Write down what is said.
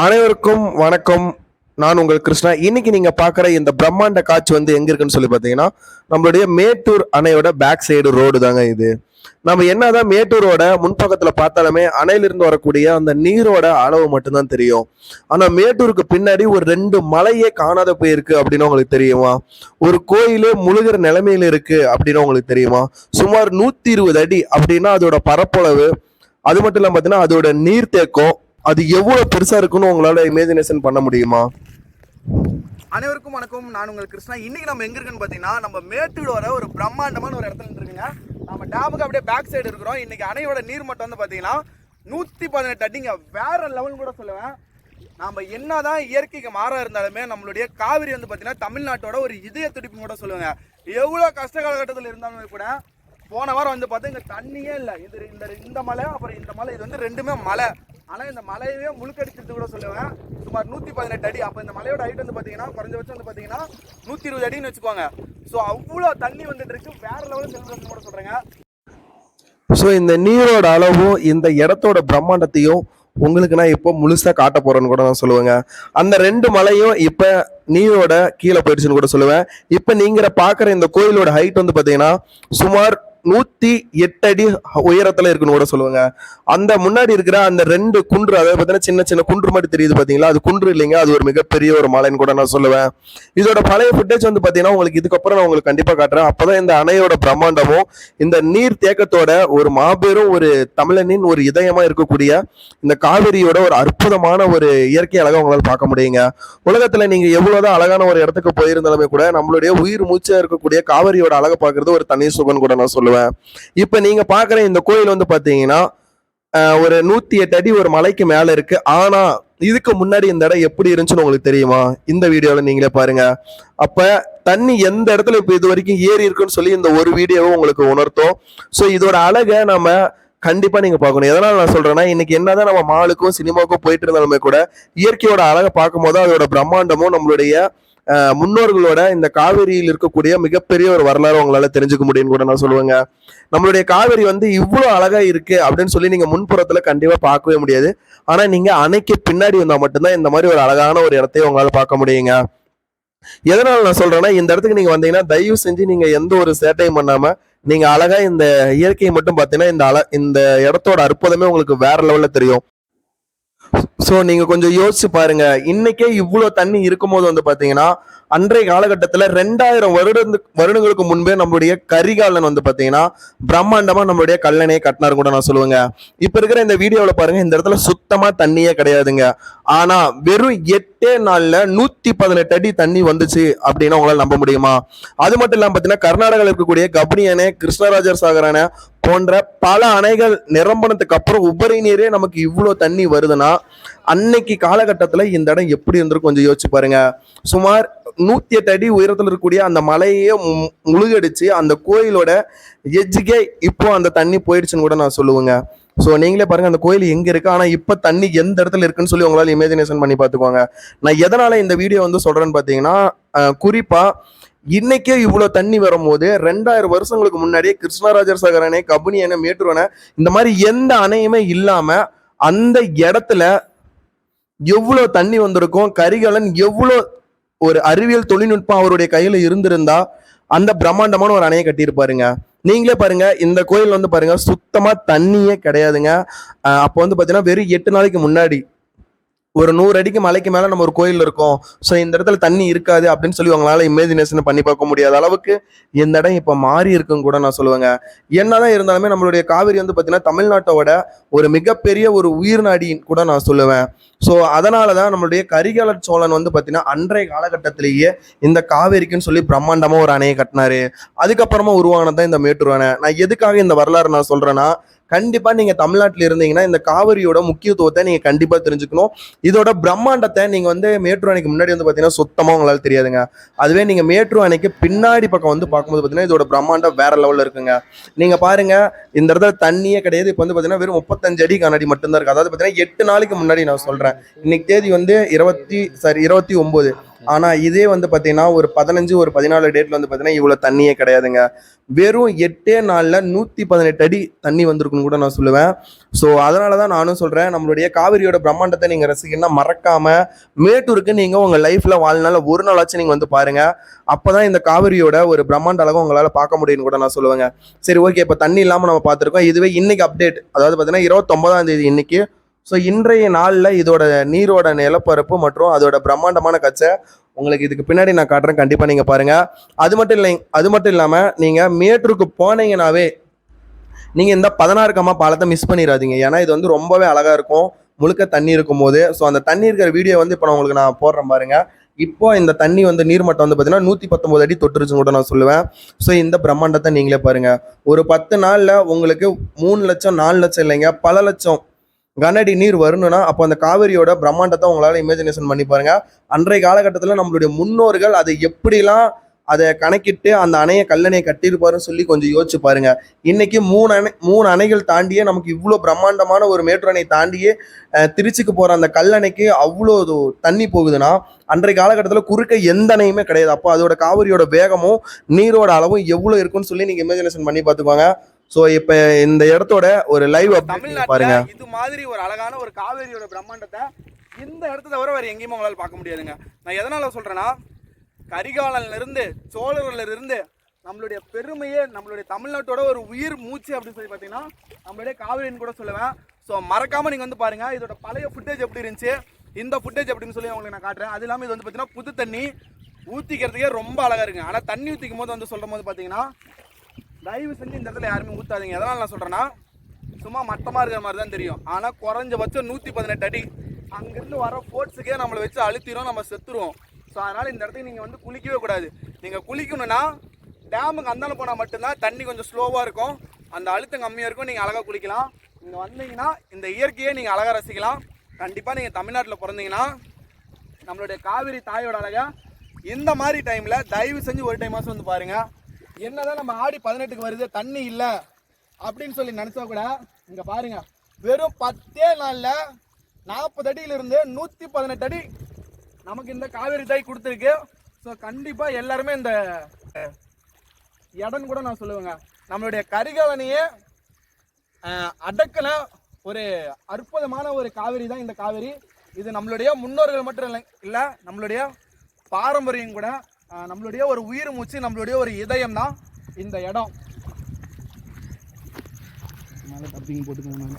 அனைவருக்கும் வணக்கம். நான் உங்கள் கிருஷ்ணா. இன்னைக்கு நீங்க பாக்குற இந்த பிரம்மாண்ட காட்சி எங்க இருக்குன்னு சொல்லி பாத்தீங்கன்னா, நம்மளுடைய மேட்டூர் அணையோட பேக் சைடு ரோடு தாங்க இது. நம்ம என்னதான் மேட்டூரோட முன்பக்கத்துல பார்த்தாலுமே அணையிலிருந்து வரக்கூடிய அந்த நீரோட அளவு மட்டும்தான் தெரியும். ஆனா மேட்டூருக்கு பின்னாடி ஒரு 2 மலையே காணாத போயிருக்கு அப்படின்னு உங்களுக்கு தெரியுமா? ஒரு கோயிலே முழுகிற நிலைமையில இருக்கு அப்படின்னு உங்களுக்கு தெரியுமா? சுமார் 120 அடி அப்படின்னா அதோட பரப்பளவு, அது மட்டும் இல்லாம பாத்தீங்கன்னா அதோட நீர்த்தேக்கம் அது எவ்வளவு பெருசா இருக்குன்னு உங்களால இமேஜினேஷன் பண்ண முடியுமா? அனைவருக்கும் வணக்கம். நான் உங்கள் கிருஷ்ணா. இன்னைக்கு நம்ம எங்க இருக்குன்னு பாத்தீங்கன்னா, நம்ம மேட்டூரோட ஒரு பிரம்மாண்டமான ஒரு இடத்துல இருக்குங்க. நம்ம டேமுக்கு அப்படியே பேக் சைடு இருக்கிறோம். இன்னைக்கு அணையோட நீர் மட்டம் பாத்தீங்கன்னா 118 அடிங்க. வேற லெவல் கூட சொல்லுவேன். நம்ம என்னதான் இயற்கைக்கு மாறா இருந்தாலுமே நம்மளுடைய காவிரி பாத்தீங்கன்னா தமிழ்நாட்டோட ஒரு இதய துடிப்பு கூட சொல்லுவாங்க. எவ்வளவு கஷ்ட காலகட்டத்தில் இருந்தாலுமே கூட போன வாரம் பார்த்தா இங்க தண்ணியே இல்லை. இந்த மலை அப்புறம் இந்த மலை இது ரெண்டுமே மலை. ஆனால் இந்த மலையவே முழுக்கடிக்கிறது கூட சொல்லுவேன். சுமார் 118 அடி. அப்போ இந்த மலையோட ஹைட் பார்த்தீங்கன்னா குறைஞ்சபட்சம் பார்த்தீங்கன்னா 120 அடின்னு வச்சுக்கோங்க. ஸோ அவ்வளோ தண்ணி வந்துட்டு இருக்கு. வேற லெவலில் செலிப்ரேஷன் கூட சொல்கிறேங்க. ஸோ இந்த நீரோட அளவும் இந்த இடத்தோட பிரம்மாண்டத்தையும் உங்களுக்கு நான் இப்போ முழுசா காட்ட போறேன்னு கூட நான் சொல்லுவேங்க. அந்த 2 மலையும் இப்ப நீரோட கீழே போயிடுச்சுன்னு கூட சொல்லுவேன். இப்ப நீங்க பாக்குற இந்த கோயிலோட ஹைட் பாத்தீங்கன்னா சுமார் 108 அடி உயரத்துல இருக்குன்னு கூட சொல்லுவாங்க. அந்த முன்னாடி இருக்கிற அந்த 2 குன்று, அதாவது பார்த்தீங்கன்னா சின்ன சின்ன குன்று மாதிரி தெரியுது பாத்தீங்களா, அது குன்று இல்லைங்க, அது ஒரு மிகப்பெரிய ஒரு மலைன்னு கூட நான் சொல்லுவேன். இதோட பழைய ஃபுட்டேஜ் பாத்தீங்கன்னா உங்களுக்கு இதுக்கப்புறம் நான் உங்களுக்கு கண்டிப்பா காட்டுறேன். அப்பதான் இந்த அணையோட பிரம்மாண்டமும் இந்த நீர் தேக்கத்தோட ஒரு மாபெரும் ஒரு தமிழனின் ஒரு இதயமா இருக்கக்கூடிய இந்த காவிரியோட ஒரு அற்புதமான ஒரு இயற்கை அழகா உங்களால் பார்க்க முடியுங்க. உலகத்துல நீங்க எவ்வளவுதான் அழகான ஒரு இடத்துக்கு போயிருந்தாலுமே கூட நம்மளுடைய உயிர் மூச்சா இருக்கக்கூடிய காவிரியோட அழகை பார்க்கறது ஒரு தனி சுகம் கூட நான் சொல்லுவேன். இப்ப நீங்க பாக்குற இந்த கோயில் பாத்தீங்கன்னா ஒரு 108 அடி ஒரு மலைக்கு மேல இருக்கு. ஆனா இதுக்கு முன்னாடி இந்த இடம் எப்படி இருந்துச்சுன்னு உங்களுக்கு தெரியுமா? இந்த வீடியோல நீங்களே பாருங்க. அப்ப தண்ணி எந்த இடத்துல இப்ப இது வரைக்கும் ஏறி இருக்குன்னு சொல்லி இந்த ஒரு வீடியோவும் உங்களுக்கு உணர்த்தும். சோ இதோட அழகை நம்ம கண்டிப்பா நீங்க பார்க்கணும். எதனால நான் சொல்றேன்னா, இன்னைக்கு என்னதான் நம்ம மாலுக்கும் சினிமாவுக்கும் போயிட்டு இருந்தாலுமே கூட இயற்கையோட அழகை பார்க்கும் போது அதோட பிரம்மாண்டமும் நம்மளுடைய முன்னோர்களோட இந்த காவிரியில் இருக்கக்கூடிய மிகப்பெரிய ஒரு வரலாறு உங்களால தெரிஞ்சுக்க முடியும்னு கூட நான் சொல்லுவேங்க. நம்மளுடைய காவிரி இவ்வளவு அழகா இருக்கு அப்படின்னு சொல்லி நீங்க முன்புறத்துல கண்டிப்பா பார்க்கவே முடியாது. ஆனா நீங்க அணைக்கு பின்னாடி வந்தா மட்டும்தான் இந்த மாதிரி ஒரு அழகான ஒரு இடத்தையும் உங்களால பார்க்க முடியுங்க. எதனால நான் சொல்றேன்னா, இந்த இடத்துக்கு நீங்க வந்தீங்கன்னா தயவு செஞ்சு நீங்க எந்த ஒரு சேட்டையும் பண்ணாம நீங்க அழகா இந்த இயற்கையை மட்டும் பாத்தீங்கன்னா இந்த இடத்தோட அற்புதமே உங்களுக்கு வேற லெவல்ல தெரியும். சோ நீங்க கொஞ்சம் யோசிச்சு பாருங்க. இன்னைக்கே இவ்வளவு தண்ணி இருக்கும் போது பாத்தீங்கன்னா அன்றைய காலகட்டத்துல 2000 வருடங்களுக்கு முன்பே நம்மளுடைய கரிகாலன் பாத்தீங்கன்னா பிரம்மாண்டமா நம்மளுடைய கல்லணையை கட்டினாரு கூட நான் சொல்லுவேங்க. இப்ப இருக்கிற இந்த வீடியோல பாருங்க, இந்த இடத்துல சுத்தமா தண்ணியே கிடையாதுங்க. ஆனா வெறும் 8 நாள்ல 118 அடி தண்ணி வந்துச்சு அப்படின்னா உங்களால நம்ப முடியுமா? அது மட்டும் இல்லாம பாத்தீங்கன்னா கர்நாடகாவில் இருக்கக்கூடிய கபினி அணை, கிருஷ்ணராஜர் சாகர் அணை போன்ற பல அணைகள் நிரம்பினதுக்கு அப்புறம் உபரி நீரே நமக்கு இவ்வளவு தண்ணி வருதுன்னா அன்னைக்கு காலகட்டத்துல இந்த இடம் எப்படி இருந்திருக்கும் கொஞ்சம் யோசிச்சு பாருங்க. சுமார் 108 அடி உயரத்துல இருக்கக்கூடிய அந்த மலையே முழுகடிச்சு அந்த கோயிலோட எஜ்ஜுக்கே இப்போ அந்த தண்ணி போயிடுச்சுன்னு கூட நான் சொல்லுவேங்க. ஸோ நீங்களே பாருங்க அந்த கோயில் எங்க இருக்கு, ஆனா இப்ப தண்ணி எந்த இடத்துல இருக்குன்னு சொல்லி உங்களால இமேஜினேஷன் பண்ணி பாத்துக்கோங்க. நான் எதனால இந்த வீடியோ சொல்றேன்னு பாத்தீங்கன்னா, குறிப்பா இன்னைக்கே இவ்வளவு தண்ணி வரும்போது 2000 வருஷங்களுக்கு முன்னாடியே கிருஷ்ணராஜர் சாகர் அணை, கபினி அணை, மேட்டூர் அணை இந்த மாதிரி எந்த அணையுமே இல்லாம அந்த இடத்துல எவ்வளவு தண்ணி வந்திருக்கும். கரிகாலன் எவ்வளவு ஒரு அறிவியல் தொழில்நுட்பம் அவருடைய கையில இருந்திருந்தா அந்த பிரம்மாண்டமான ஒரு அணையை கட்டியிருப்பாருங்க. நீங்களே பாருங்க, இந்த கோயில் பாருங்க சுத்தமா தண்ணியே கிடையாதுங்க. அப்போ பாத்தீங்கன்னா வெறும் 8 நாளைக்கு முன்னாடி ஒரு 100 அடிக்கு மலைக்கு மேல நம்ம ஒரு கோயில் இருக்கோம். ஸோ இந்த இடத்துல தண்ணி இருக்காது அப்படின்னு சொல்லி உங்களால இமேஜினேஷன் பண்ணி பார்க்க முடியாத அளவுக்கு இந்த இடம் இப்ப மாறி இருக்குன்னு கூட நான் சொல்லுவேங்க. என்னதான் இருந்தாலுமே நம்மளுடைய காவிரி பாத்தீங்கன்னா தமிழ்நாட்டோட ஒரு மிகப்பெரிய ஒரு உயிர் நாடின்னு கூட நான் சொல்லுவேன். ஸோ அதனாலதான் நம்மளுடைய கரிகால சோழன் பாத்தீங்கன்னா அன்றைய காலகட்டத்திலேயே இந்த காவேரிக்குன்னு சொல்லி பிரம்மாண்டமா ஒரு அணையை கட்டினாரு. அதுக்கப்புறமா உருவானதான் இந்த மேட்டூர் அணை. நான் எதுக்காக இந்த வரலாறு நான் சொல்றேன்னா, கண்டிப்பா நீங்க தமிழ்நாட்டில் இருந்தீங்கன்னா இந்த காவிரியோட முக்கியத்துவத்தை நீங்க கண்டிப்பா தெரிஞ்சுக்கணும். இதோட பிரம்மாண்டத்தை நீங்க மேட்டூர் அணைக்கு முன்னாடி பாத்தீங்கன்னா சுத்தமா உங்களால தெரியாதுங்க. அதுவே நீங்க மேட்டூர் அணைக்கு பின்னாடி பக்கம் பார்க்கும்போது பாத்தீங்கன்னா இதோட பிரம்மாண்டம் வேற லெவல்ல இருக்குங்க. நீங்க பாருங்க, இந்த இடத்துல தண்ணியே கிடையாது. இப்ப பாத்தீங்கன்னா வெறும் 35 அடி கண்ணாடி மட்டும்தான் இருக்கு. அதாவது பாத்தீங்கன்னா 8 நாளைக்கு முன்னாடி நான் சொல்றேன். இன்னைக்கு தேதி 29. ஆனால் இதே வந்து பார்த்தீங்கன்னா ஒரு 15 ஒரு 14 டேட்டில் வந்து பார்த்தீங்கன்னா இவ்வளோ தண்ணியே கிடையாதுங்க. வெறும் 8 நாளில் 118 அடி தண்ணி வந்திருக்குன்னு கூட நான் சொல்லுவேன். ஸோ அதனால தான் நானும் சொல்கிறேன், நம்மளுடைய காவிரியோட பிரம்மாண்டத்தை நீங்கள் ரசிக்கணும்னா மறக்காமல் மேட்டூருக்கு நீங்கள் உங்கள் லைஃப்பில் வாழ்நாள் ஒரு நாளாச்சும் நீங்கள் வந்து பாருங்கள். அப்போ தான் இந்த காவிரியோட ஒரு பிரம்மாண்ட அழகும் உங்களால் பார்க்க முடியும்னு கூட நான் சொல்லுவேங்க. சரி, ஓகே, இப்போ தண்ணி இல்லாமல் நம்ம பார்த்துருக்கோம். இதுவே இன்னைக்கு அப்டேட், அதாவது பார்த்தீங்கன்னா 29ஆம் தேதி இன்னைக்கு. ஸோ இன்றைய நாளில் இதோட நீரோட நிலப்பரப்பு மற்றும் அதோட பிரம்மாண்டமான கச்சை உங்களுக்கு இதுக்கு பின்னாடி நான் காட்டுறேன், கண்டிப்பாக நீங்கள் பாருங்கள். அது மட்டும் இல்லாமல் நீங்கள் மேட்டூருக்கு போனீங்கன்னாவே நீங்கள் இந்த 16 கம்மா பாலத்தை மிஸ் பண்ணிடாதீங்க. ஏன்னா இது வந்து ரொம்பவே அழகாக இருக்கும் முழுக்க தண்ணி இருக்கும் போது. ஸோ அந்த தண்ணி இருக்கிற வீடியோ வந்து இப்போ நான் போடுறேன் பாருங்க. இப்போ இந்த தண்ணி வந்து நீர்மட்டம் வந்து பார்த்தீங்கன்னா 119 அடி தொட்டுருச்சுன்னு கூட நான் சொல்லுவேன். ஸோ இந்த பிரம்மாண்டத்தை நீங்களே பாருங்க. ஒரு 10 நாளில் உங்களுக்கு 3 லட்சம் 4 லட்சம் இல்லைங்க, பல லட்சம் கனஅடி நீர் வரணும்னா அப்போ அந்த காவிரியோட பிரம்மாண்டத்தை உங்களால் இமேஜினேஷன் பண்ணி பாருங்க. அன்றைய காலகட்டத்தில் நம்மளுடைய முன்னோர்கள் அதை எப்படிலாம் அதை கணக்கிட்டு அந்த அணையை கல்லணையை கட்டியிருப்பாருன்னு சொல்லி கொஞ்சம் யோசிச்சு பாருங்க. இன்னைக்கு 3 அணைகள் தாண்டியே நமக்கு இவ்வளோ பிரம்மாண்டமான ஒரு மேட்டூர் அணை தாண்டியே திருச்சிக்கு போகிற அந்த கல்லணைக்கு அவ்வளோ தண்ணி போகுதுன்னா அன்றைய காலகட்டத்தில் குறுக்க எந்த அணையுமே கிடையாது. அப்போ அதோட காவிரியோட வேகமும் நீரோட அளவும் எவ்வளோ இருக்குன்னு சொல்லி நீங்கள் இமேஜினேஷன் பண்ணி பார்த்துக்கோங்க. ஸோ இப்போ இந்த இடத்தோட ஒரு லைவ் அப்டேட் பாருங்க. இது மாதிரி ஒரு அழகான ஒரு காவேரியோட பிரம்மாண்டத்தை இந்த இடத்த தவிர வேறு எங்கேயுமே உங்களால் பார்க்க முடியாதுங்க. நான் எதனால சொல்றேன்னா, கரிகாலன்ல இருந்து சோழர்ல இருந்து நம்மளுடைய பெருமையே, நம்மளுடைய தமிழ்நாட்டோட ஒரு உயிர் மூச்சு அப்படின்னு சொல்லி பார்த்தீங்கன்னா நம்மளுடைய காவிரின்னு கூட சொல்லுவேன். ஸோ மறக்காம நீங்க வந்து பாருங்க இதோட பழைய ஃபுட்டேஜ் எப்படி இருந்துச்சு, இந்த ஃபுட்டேஜ் அப்படின்னு சொல்லி உங்களுக்கு நான் காட்டுறேன். அது இல்லாமல் இது வந்து பார்த்தீங்கன்னா புது தண்ணி ஊற்றிக்கிறதுக்கே ரொம்ப அழகா இருக்குங்க. ஆனால் தண்ணி ஊற்றிக்கும் போது வந்து சொல்லும் போது பார்த்தீங்கன்னா தயவு செஞ்சு இந்த இடத்துல யாருமே ஊற்றாதீங்க. எதனால் நான் சொல்கிறேன்னா, சும்மா மட்டமாக இருக்கிற மாதிரி தான் தெரியும். ஆனால் குறைஞ்சபட்சம் 118 அடி அங்கேருந்து வர ஃபோர்ஸுக்கே நம்மளை வச்சு அழுத்திடும், நம்ம செத்துருவோம். ஸோ அதனால் இந்த இடத்துக்கு நீங்கள் வந்து குளிக்கவே கூடாது. நீங்கள் குளிக்கணும்னா டேமுக்கு அந்தாலும் போனால் மட்டும்தான் தண்ணி கொஞ்சம் ஸ்லோவாக இருக்கும், அந்த அழுத்தம் கம்மியாக இருக்கும், நீங்கள் அழகாக குளிக்கலாம். இங்கே வந்தீங்கன்னா இந்த இயற்கையை நீங்கள் அழகாக ரசிக்கலாம். கண்டிப்பாக நீங்கள் தமிழ்நாட்டில் பிறந்தீங்கன்னா நம்மளுடைய காவிரி தாயோட அழகா இந்த மாதிரி டைமில் தயவு செஞ்சு ஒரு டைம் மாதம் வந்து பாருங்கள். என்னதான் நம்ம ஆடி 18க்கு வருது தண்ணி இல்லை அப்படின்னு சொல்லி நினச்சா கூட இங்கே பாருங்க, வெறும் 10 நாளில் 40 அடியிலிருந்து 118 அடி நமக்கு இந்த காவேரி தாய் கொடுத்துருக்கு. ஸோ கண்டிப்பாக எல்லாருமே இந்த இடம் கூட நான் சொல்லுவேங்க, நம்மளுடைய கரிகாலனையே அடக்கல ஒரு அற்புதமான ஒரு காவேரி தான் இந்த காவேரி. இது நம்மளுடைய முன்னோர்கள் மட்டும் இல்லை, நம்மளுடைய பாரம்பரியம் கூட, நம்மளுடைய ஒரு உயிர் மூச்சு, நம்மளுடைய ஒரு இதயம் தான் இந்த இடம். மேலே டப்பிங் போட்டுக்கோங்க.